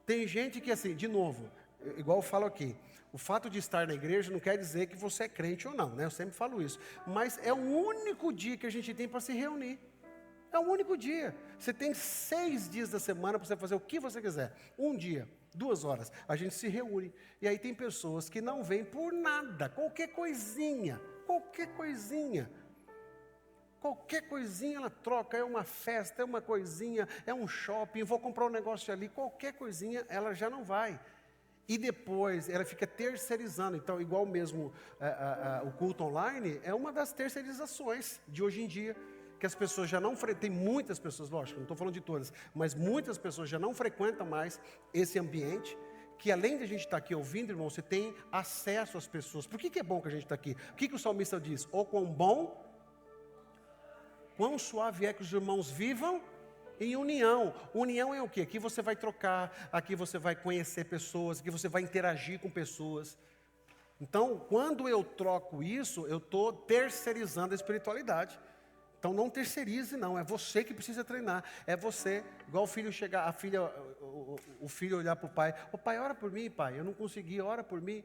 Tem gente que assim, de novo, igual eu falo aqui, o fato de estar na igreja não quer dizer que você é crente ou não, né? Eu sempre falo isso. Mas é o único dia que a gente tem para se reunir. É o único dia. Você tem 6 dias da semana para você fazer o que você quiser. 1 dia, 2 horas, a gente se reúne. E aí tem pessoas que não vêm por nada, qualquer coisinha ela troca, é uma festa, é uma coisinha, é um shopping, vou comprar um negócio ali, qualquer coisinha ela já não vai. E depois ela fica terceirizando. Então, igual mesmo o culto online, é uma das terceirizações de hoje em dia, que as pessoas já não frequentam, tem muitas pessoas, lógico, não estou falando de todas, mas muitas pessoas já não frequentam mais esse ambiente, que além de a gente estar aqui ouvindo, irmão, você tem acesso às pessoas. Por que é bom que a gente está aqui? O que o salmista diz? Ó, quão bom, quão suave é que os irmãos vivam em união. União é o quê? Aqui você vai trocar, aqui você vai conhecer pessoas, aqui você vai interagir com pessoas. Então, quando eu troco isso, eu estou terceirizando a espiritualidade. Então não terceirize, não. É você que precisa treinar. É você, igual o filho chegar, o filho olhar para o pai. Ô pai, ora por mim, pai. Eu não consegui, ora por mim.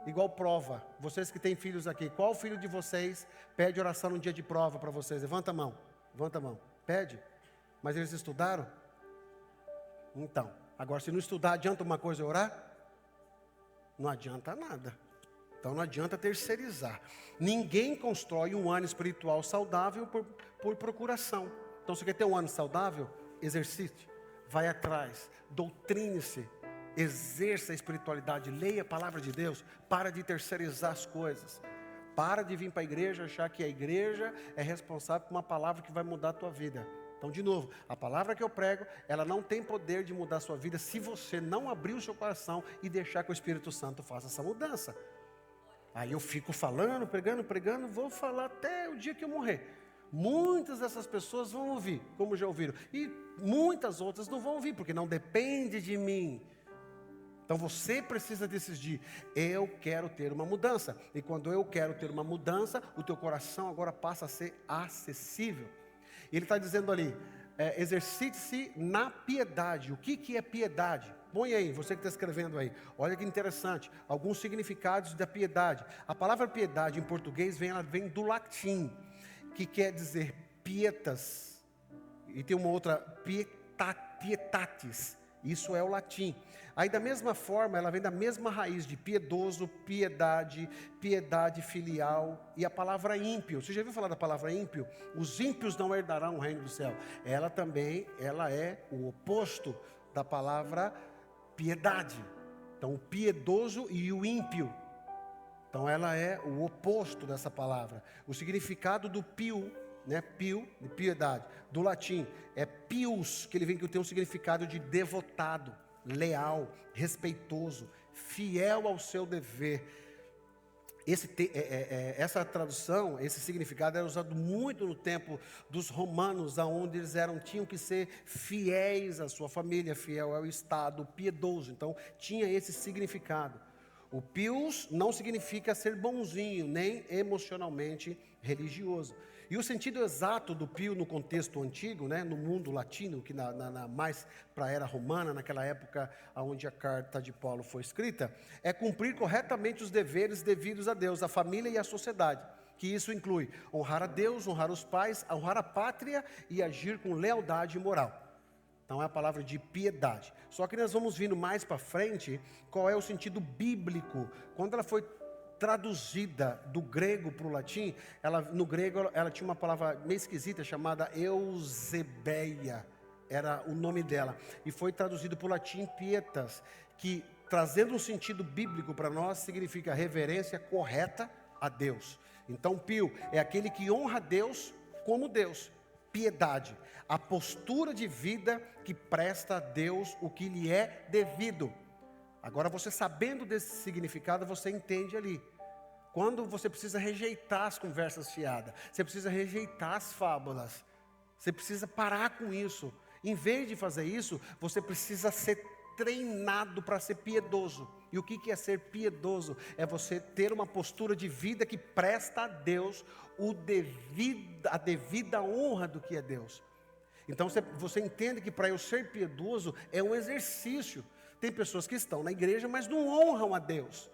Igual prova. Vocês que têm filhos aqui, qual filho de vocês pede oração no dia de prova para vocês? Levanta a mão. Levanta a mão. Pede. Mas eles estudaram? Então, agora se não estudar, adianta uma coisa orar? Não adianta nada. Então não adianta terceirizar. Ninguém constrói um ano espiritual saudável por procuração. Então você quer ter um ano saudável? Exercite, vai atrás, doutrine-se, exerça a espiritualidade, leia a palavra de Deus, para de terceirizar as coisas. Para de vir para a igreja achar que a igreja é responsável por uma palavra que vai mudar a tua vida. Então, de novo, a palavra que eu prego, ela não tem poder de mudar a sua vida se você não abrir o seu coração e deixar que o Espírito Santo faça essa mudança. Aí eu fico falando, pregando, vou falar até o dia que eu morrer. Muitas dessas pessoas vão ouvir, como já ouviram. E muitas outras não vão ouvir, porque não depende de mim. Então você precisa decidir, eu quero ter uma mudança. E quando eu quero ter uma mudança, o teu coração agora passa a ser acessível. Ele está dizendo ali, exercite-se na piedade. O que é piedade? Põe aí, você que está escrevendo aí. Olha que interessante, alguns significados da piedade. A palavra piedade em português ela vem do latim, que quer dizer pietas. E tem uma outra, pietatis. Isso é o latim. Aí da mesma forma, ela vem da mesma raiz de piedoso, piedade, piedade filial e a palavra ímpio. Você já ouviu falar da palavra ímpio? Os ímpios não herdarão o reino do céu. Ela é o oposto da palavra piedade. Então o piedoso e o ímpio. Então ela é o oposto dessa palavra. O significado do pio, né? Pio, de piedade, do latim, é pius, que ele vem que tem um significado de devotado, leal, respeitoso, fiel ao seu dever. Essa tradução, esse significado era usado muito no tempo dos romanos, onde eles tinham que ser fiéis à sua família, fiel ao Estado, piedoso. Então tinha esse significado. O pius não significa ser bonzinho, nem emocionalmente religioso. E o sentido exato do pio no contexto antigo, né, no mundo latino, que mais para a era romana, naquela época onde a carta de Paulo foi escrita, é cumprir corretamente os deveres devidos a Deus, à família e à sociedade. Que isso inclui honrar a Deus, honrar os pais, honrar a pátria e agir com lealdade moral. Então é a palavra de piedade. Só que nós vamos vindo mais para frente, qual é o sentido bíblico. Quando ela foi traduzida do grego para o latim, no grego ela tinha uma palavra meio esquisita chamada Eusebeia, era o nome dela, e foi traduzido para o latim pietas, que trazendo um sentido bíblico para nós, significa reverência correta a Deus. Então pio é aquele que honra a Deus como Deus. Piedade, a postura de vida que presta a Deus o que lhe é devido. Agora você sabendo desse significado, você entende ali. Quando você precisa rejeitar as conversas fiadas, você precisa rejeitar as fábulas, você precisa parar com isso. Em vez de fazer isso, você precisa ser treinado para ser piedoso. E o que é ser piedoso? É você ter uma postura de vida que presta a Deus a devida honra do que é Deus. Então você entende que para eu ser piedoso é um exercício. Tem pessoas que estão na igreja, mas não honram a Deus.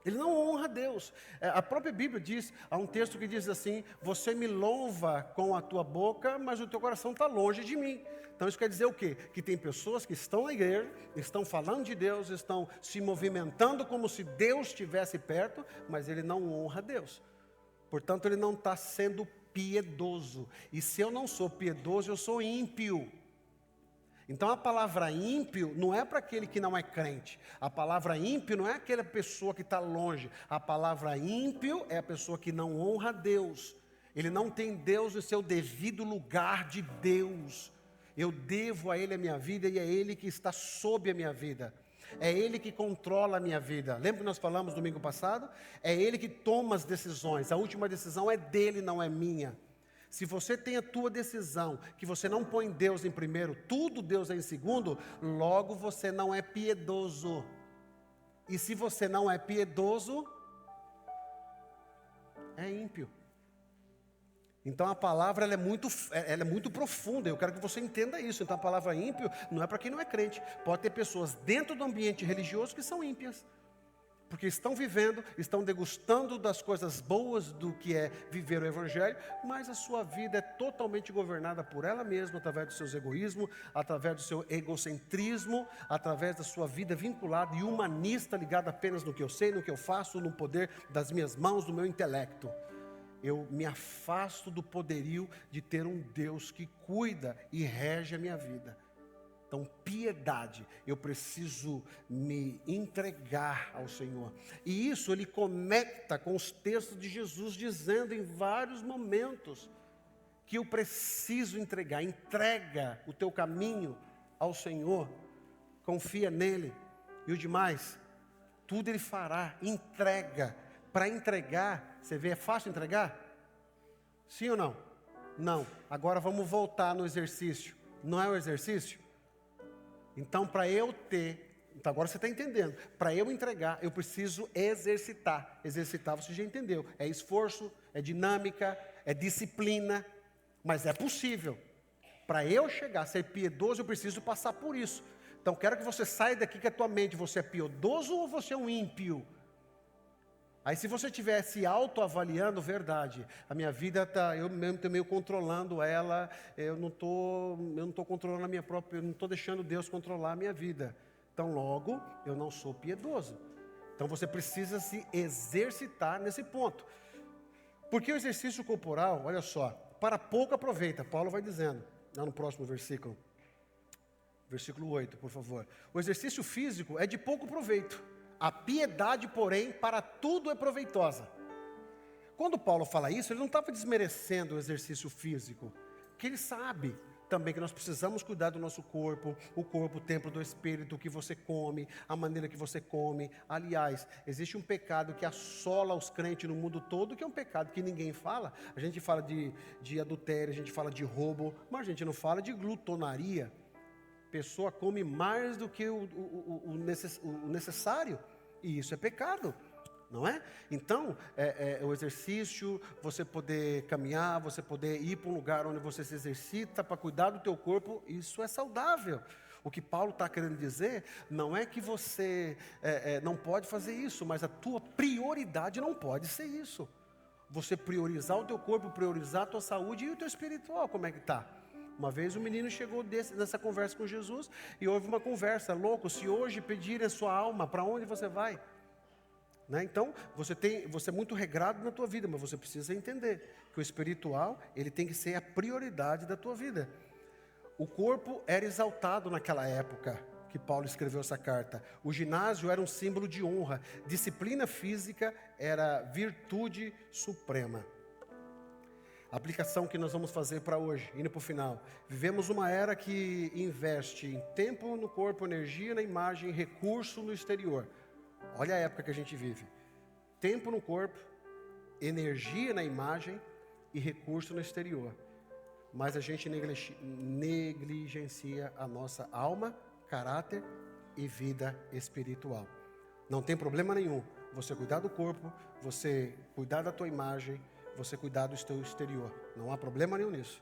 Ele não honra a Deus. A própria Bíblia diz, há um texto que diz assim, você me louva com a tua boca, mas o teu coração está longe de mim. Então isso quer dizer o quê? Que tem pessoas que estão na igreja, estão falando de Deus, estão se movimentando como se Deus estivesse perto, mas ele não honra a Deus. Portanto, ele não está sendo piedoso. E se eu não sou piedoso, eu sou ímpio. Então a palavra ímpio não é para aquele que não é crente. A palavra ímpio não é aquela pessoa que está longe. A palavra ímpio é a pessoa que não honra a Deus. Ele não tem Deus no seu devido lugar de Deus. Eu devo a Ele a minha vida e é Ele que está sob a minha vida. É Ele que controla a minha vida. Lembra que nós falamos domingo passado? É Ele que toma as decisões. A última decisão é dele, não é minha. Se você tem a tua decisão, que você não põe Deus em primeiro, tudo Deus é em segundo, logo você não é piedoso. E se você não é piedoso, é ímpio. Então a palavra ela é muito profunda, eu quero que você entenda isso. Então a palavra ímpio não é para quem não é crente. Pode ter pessoas dentro do ambiente religioso que são ímpias, porque estão vivendo, estão degustando das coisas boas do que é viver o Evangelho, mas a sua vida é totalmente governada por ela mesma, através dos seus egoísmos, através do seu egocentrismo, através da sua vida vinculada e humanista, ligada apenas no que eu sei, no que eu faço, no poder das minhas mãos, do meu intelecto. Eu me afasto do poderio de ter um Deus que cuida e rege a minha vida. Então, piedade, eu preciso me entregar ao Senhor. E isso ele conecta com os textos de Jesus, dizendo em vários momentos que eu preciso entregar. Entrega o teu caminho ao Senhor, confia nele. E o demais, tudo ele fará. Entrega. Para entregar, você vê, é fácil entregar? Sim ou não? Não. Agora vamos voltar no exercício. Não é o exercício? Então, para eu ter, então agora você está entendendo, para eu entregar, eu preciso exercitar. Exercitar, você já entendeu, é esforço, é dinâmica, é disciplina, mas é possível. Para eu chegar a ser piedoso, eu preciso passar por isso. Então, quero que você saia daqui com a tua mente, você é piedoso ou você é um ímpio? Aí se você estiver se autoavaliando, verdade, a minha vida está, eu mesmo estou meio controlando ela, eu não estou controlando a minha própria, eu não estou deixando Deus controlar a minha vida. Então logo, eu não sou piedoso. Então você precisa se exercitar nesse ponto. Porque o exercício corporal, olha só, para pouco aproveita, Paulo vai dizendo, lá no próximo versículo, versículo 8, por favor. O exercício físico é de pouco proveito. A piedade, porém, para tudo é proveitosa. Quando Paulo fala isso, ele não estava desmerecendo o exercício físico, que ele sabe também que nós precisamos cuidar do nosso corpo, o templo do Espírito, o que você come, a maneira que você come. Aliás, existe um pecado que assola os crentes no mundo todo, que é um pecado que ninguém fala. A gente fala de adultério, a gente fala de roubo, mas a gente não fala de glutonaria. Pessoa come mais do que o necessário, e isso é pecado, não é? Então, o exercício, você poder caminhar, você poder ir para um lugar onde você se exercita para cuidar do teu corpo, isso é saudável. O que Paulo está querendo dizer não é que você não pode fazer isso, mas a tua prioridade não pode ser isso. Você priorizar o teu corpo, priorizar a tua saúde e o teu espiritual, como é que está? Uma vez um menino chegou nessa conversa com Jesus e houve uma conversa, louco, se hoje pedirem a sua alma, para onde você vai? Né? Então, você é muito regrado na tua vida, mas você precisa entender que o espiritual, ele tem que ser a prioridade da tua vida. O corpo era exaltado naquela época que Paulo escreveu essa carta. O ginásio era um símbolo de honra, disciplina física era virtude suprema. A aplicação que nós vamos fazer para hoje, indo para o final. Vivemos uma era que investe em tempo no corpo, energia na imagem, recurso no exterior. Olha a época que a gente vive. Tempo no corpo, energia na imagem e recurso no exterior. Mas a gente negligencia a nossa alma, caráter e vida espiritual. Não tem problema nenhum você cuidar do corpo, você cuidar da tua imagem, você cuidar do teu exterior. Não há problema nenhum nisso.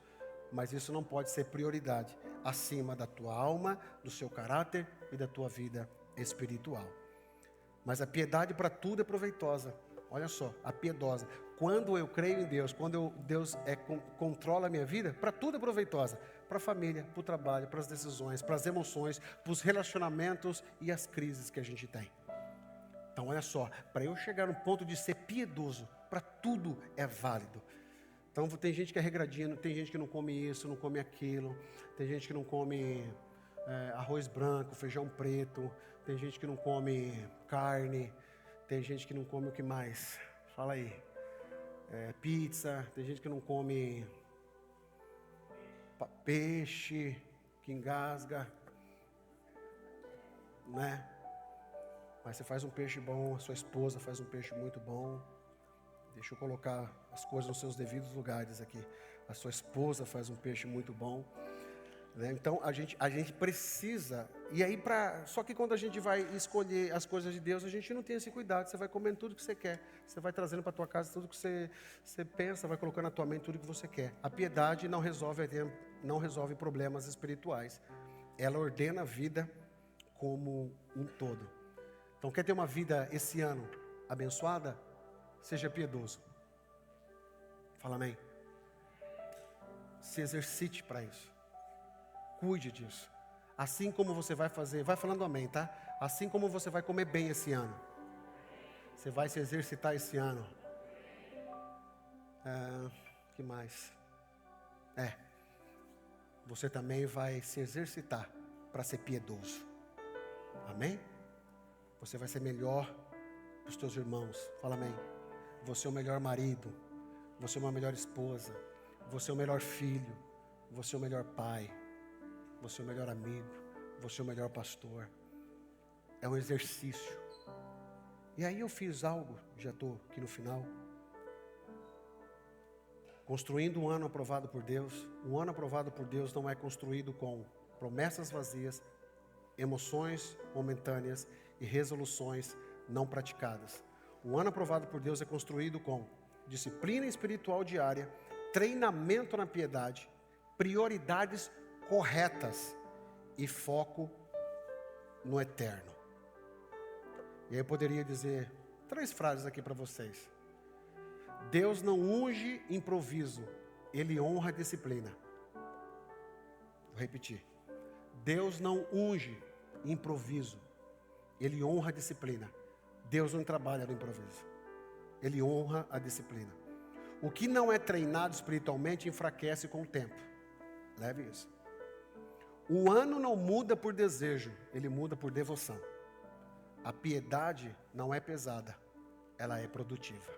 Mas isso não pode ser prioridade acima da tua alma, do seu caráter e da tua vida espiritual. Mas a piedade para tudo é proveitosa. Olha só, a piedosa. Quando eu creio em Deus, quando Deus controla a minha vida, para tudo é proveitosa. Para a família, para o trabalho, para as decisões, para as emoções, para os relacionamentos e as crises que a gente tem. Então olha só, para eu chegar no ponto de ser piedoso, para tudo é válido. Então tem gente que é regradinha, tem gente que não come isso, não come aquilo, tem gente que não come arroz branco, feijão preto, tem gente que não come carne, tem gente que não come o que mais? Fala aí. Pizza, tem gente que não come peixe, que engasga, né? Mas você faz um peixe bom, a sua esposa faz um peixe muito bom. Deixa eu colocar as coisas nos seus devidos lugares aqui. A sua esposa faz um peixe muito bom. né? Então a gente precisa. E aí, só que quando a gente vai escolher as coisas de Deus, a gente não tem esse cuidado. Você vai comendo tudo que você quer. Você vai trazendo para a tua casa tudo que você pensa, vai colocando na tua mente tudo que você quer. A piedade não resolve problemas espirituais. Ela ordena a vida como um todo. Então, quer ter uma vida esse ano abençoada? Seja piedoso. Fala amém. Se exercite para isso. Cuide disso. Assim como você vai fazer, vai falando amém, tá? Assim como você vai comer bem esse ano. Você vai se exercitar esse ano. Que mais? Você também vai se exercitar para ser piedoso. Amém? Você vai ser melhor para os teus irmãos. Fala amém. Você é o melhor marido. Você é uma melhor esposa. Você é o melhor filho. Você é o melhor pai. Você é o melhor amigo. Você é o melhor pastor. É um exercício. E aí eu fiz algo, já estou aqui no final. Construindo um ano aprovado por Deus. Um ano aprovado por Deus não é construído com promessas vazias, emoções momentâneas e resoluções não praticadas. Um ano aprovado por Deus é construído com disciplina espiritual diária, treinamento na piedade, prioridades corretas e foco no eterno. E aí eu poderia dizer 3 frases aqui para vocês. Deus não unge improviso, Ele honra a disciplina. Vou repetir. Deus não unge improviso, Ele honra a disciplina. Deus não trabalha no improviso, Ele honra a disciplina. O que não é treinado espiritualmente enfraquece com o tempo. Leve isso. O ano não muda por desejo, ele muda por devoção. A piedade não é pesada, ela é produtiva.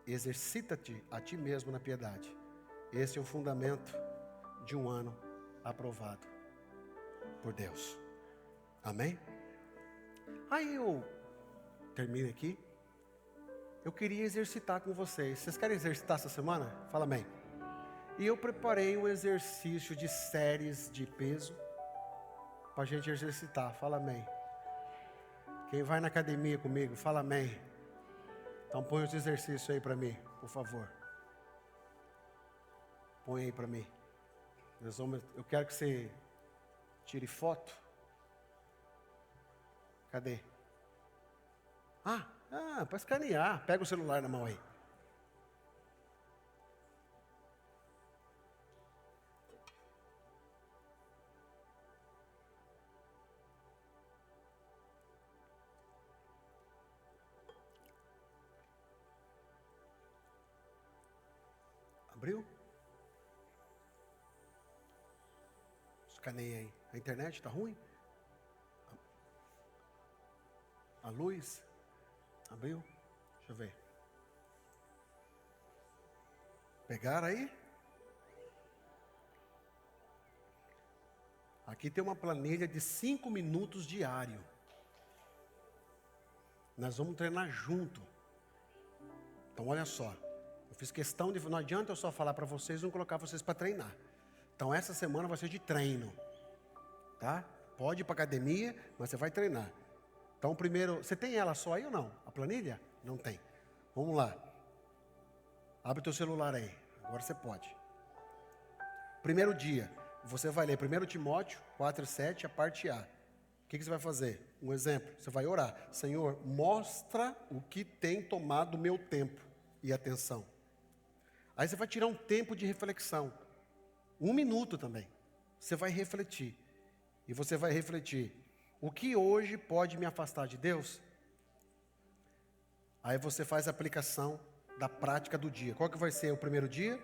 Exercita-te a ti mesmo na piedade. Esse é o fundamento de um ano aprovado por Deus. Amém? Aí eu termino aqui. Eu queria exercitar com vocês. Vocês querem exercitar essa semana? Fala amém. E eu preparei um exercício de séries de peso para a gente exercitar. Fala amém. Quem vai na academia comigo, fala amém. Então põe os exercícios aí para mim, por favor. Põe aí para mim. Eu quero que você tire foto. Cadê? Para escanear. Pega o celular na mão aí. Abriu? Escaneia aí. A internet está ruim? A luz? Abriu? Deixa eu ver. Pegaram aí? Aqui tem uma planilha de 5 minutos diário. Nós vamos treinar junto. Então olha só. Eu fiz questão de... Não adianta eu só falar para vocês e não colocar vocês para treinar. Então essa semana vai ser de treino. Tá? Pode ir para academia, mas você vai treinar. Então primeiro... Você tem ela só aí ou não? A planilha? Não tem. Vamos lá. Abre o teu celular aí. Agora você pode. Primeiro dia. Você vai ler 1 Timóteo 4:7, a parte A. O que você vai fazer? Um exemplo. Você vai orar. Senhor, mostra o que tem tomado o meu tempo e atenção. Aí você vai tirar um tempo de reflexão. 1 minuto também. Você vai refletir. E você vai refletir. O que hoje pode me afastar de Deus? Aí você faz a aplicação da prática do dia. Qual que vai ser o primeiro dia?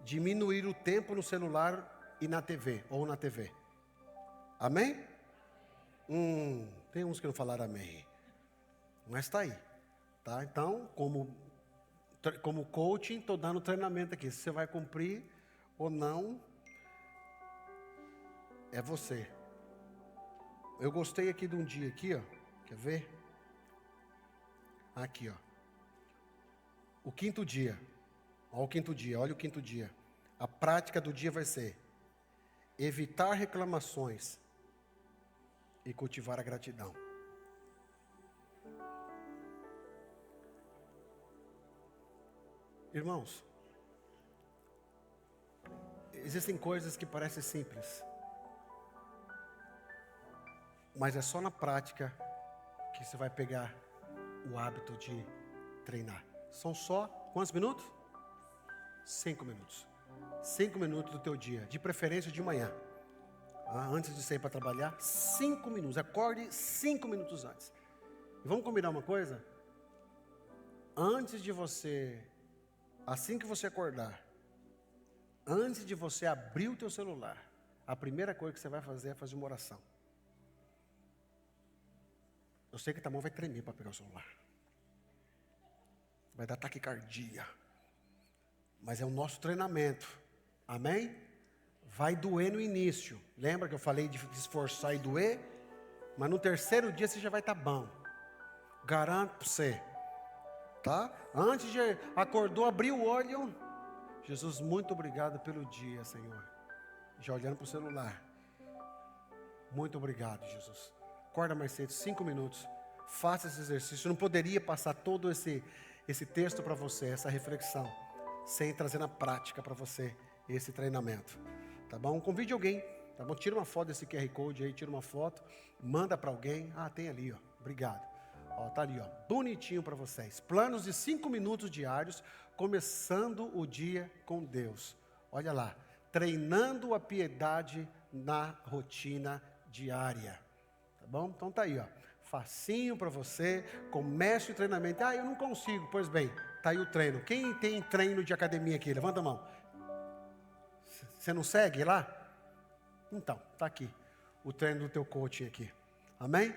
Diminuir o tempo no celular e na TV, ou na TV. Amém? Tem uns que não falaram amém. Mas está aí. Tá? Então, como coaching, estou dando treinamento aqui. Se você vai cumprir ou não, é você. Eu gostei aqui de um dia aqui, ó. Quer ver? Aqui, ó. O 5º dia. Olha o 5º dia, olha o 5º dia. A prática do dia vai ser: evitar reclamações e cultivar a gratidão. Irmãos, existem coisas que parecem simples, mas é só na prática que você vai pegar o hábito de treinar. São só quantos minutos? 5 minutos. 5 minutos do teu dia, de preferência de manhã. Antes de sair para trabalhar, 5 minutos. Acorde 5 minutos antes. E vamos combinar uma coisa? Antes de você, assim que você acordar, antes de você abrir o teu celular, a primeira coisa que você vai fazer é fazer uma oração. Eu sei que a mão vai tremer para pegar o celular. Vai dar taquicardia. Mas é o nosso treinamento. Amém? Vai doer no início. Lembra que eu falei de esforçar e doer? Mas no terceiro dia você já vai estar bom. Garanto para você. Tá? Antes de acordou, abriu o olho. Jesus, muito obrigado pelo dia, Senhor. Já olhando para o celular. Muito obrigado, Jesus. Acorda mais cedo, 5 minutos. Faça esse exercício. Eu não poderia passar todo esse texto para você, essa reflexão, sem trazer na prática para você esse treinamento. Tá bom? Convide alguém. Tá bom? Tira uma foto desse QR Code aí, tira uma foto, manda para alguém. Tem ali, ó. Obrigado. Ó, tá ali, ó. Bonitinho para vocês. Planos de 5 minutos diários, começando o dia com Deus. Olha lá. Treinando a piedade na rotina diária. Tá bom? Então tá aí, ó. Facinho para você. Comece o treinamento. Eu não consigo. Pois bem, tá aí o treino. Quem tem treino de academia aqui? Levanta a mão. Você não segue lá? Então, tá aqui. O treino do teu coaching aqui. Amém?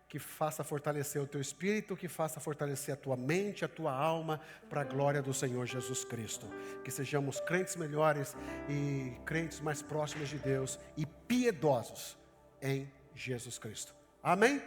Que faça fortalecer o teu espírito, que faça fortalecer a tua mente, a tua alma, para a glória do Senhor Jesus Cristo. Que sejamos crentes melhores e crentes mais próximos de Deus e piedosos em Jesus Cristo. Amém?